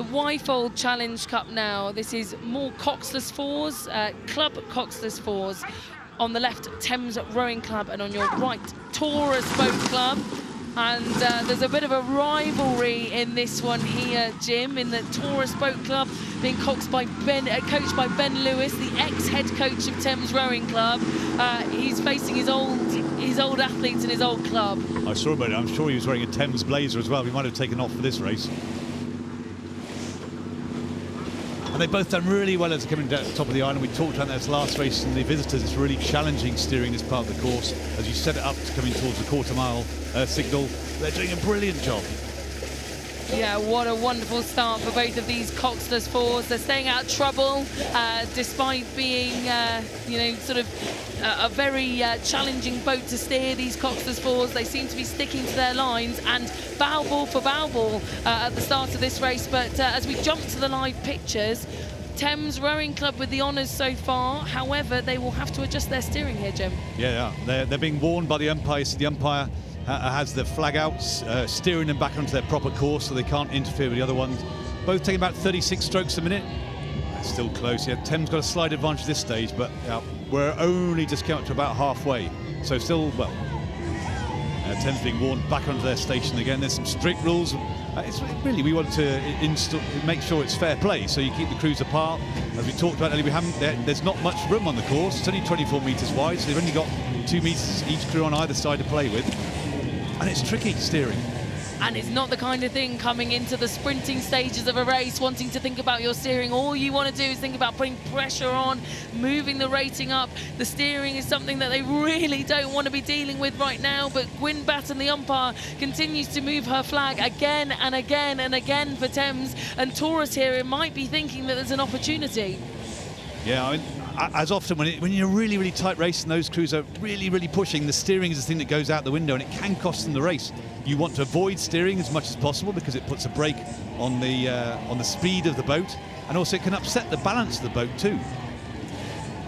The Wyfold Challenge Cup now. This is more coxless fours, club coxless fours. On the left, Thames Rowing Club, and on your right, Taurus Boat Club. And there's a bit of a rivalry in this one here, Jim, in the Taurus Boat Club being coached by Ben Lewis, the ex-head coach of Thames Rowing Club. He's facing his old athletes in his old club. I saw him, I'm sure he was wearing a Thames blazer as well. He might have taken off for this race. And they've both done really well as coming down to the top of the island. We talked about this last race and the visitors. It's really challenging steering this part of the course as you set it up to coming towards the quarter-mile signal. They're doing a brilliant job. Yeah, what a wonderful start for both of these coxless fours. They're staying out of trouble despite being, you know, sort of a very challenging boat to steer, these coxless fours. They seem to be sticking to their lines and bow ball for bow ball at the start of this race. But as we jump to the live pictures, Thames Rowing Club with the honours so far. However, they will have to adjust their steering here, Jim. Yeah, they're being warned by the umpire. So the umpire has the flag out, steering them back onto their proper course so they can't interfere with the other ones. Both taking about 36 strokes a minute. That's still close. Yeah, Thames got a slight advantage at this stage, but we're only just coming up to about halfway. So still, well, Thames being warned back onto their station again. There's some strict rules. It's really, we want to make sure it's fair play, so you keep the crews apart. As we talked about earlier, there's not much room on the course. It's only 24 metres wide, so they've only got 2 metres each crew on either side to play with. And it's tricky steering. And it's not the kind of thing coming into the sprinting stages of a race, wanting to think about your steering. All you want to do is think about putting pressure on, moving the rating up. The steering is something that they really don't want to be dealing with right now. But Gwyn Batten, the umpire, continues to move her flag again and again and again for Thames. And Taurus here might be thinking that there's an opportunity. Yeah, I mean, as often when you're a really, really tight race and those crews are really, really pushing, the steering is the thing that goes out the window and it can cost them the race. You want to avoid steering as much as possible because it puts a brake on the speed of the boat, and also it can upset the balance of the boat too.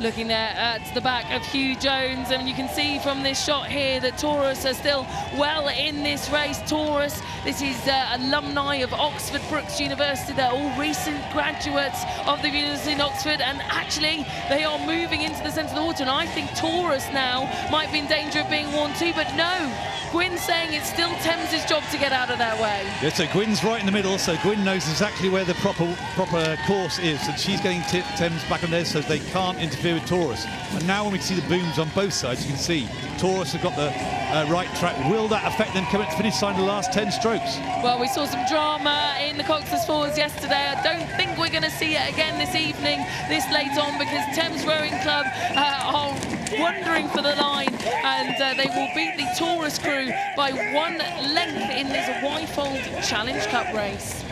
Looking there at the back of Hugh Jones, and you can see from this shot here that Taurus are still well in this race. Taurus, this is alumni of Oxford Brookes University. They're all recent graduates of the University of Oxford, and actually they are moving into the centre of the water, and I think Taurus now might be in danger of being warned too, but no. Gwyn's saying it's still Thames' job to get out of their way. Yeah, so Gwyn's right in the middle, so Gwyn knows exactly where the proper course is, and she's getting Thames back on there so they can't interfere with Taurus. And now when we see the booms on both sides, you can see Taurus have got the right track. Will that affect them coming to finish line the last 10 strokes? Well, we saw some drama in the coxless fours yesterday. I don't think we're going to see it again this evening, this late on, because Thames Rowing Club are wandering for the line, and they will beat the Taurus crew by 1 length in this Wyfold Challenge Cup race.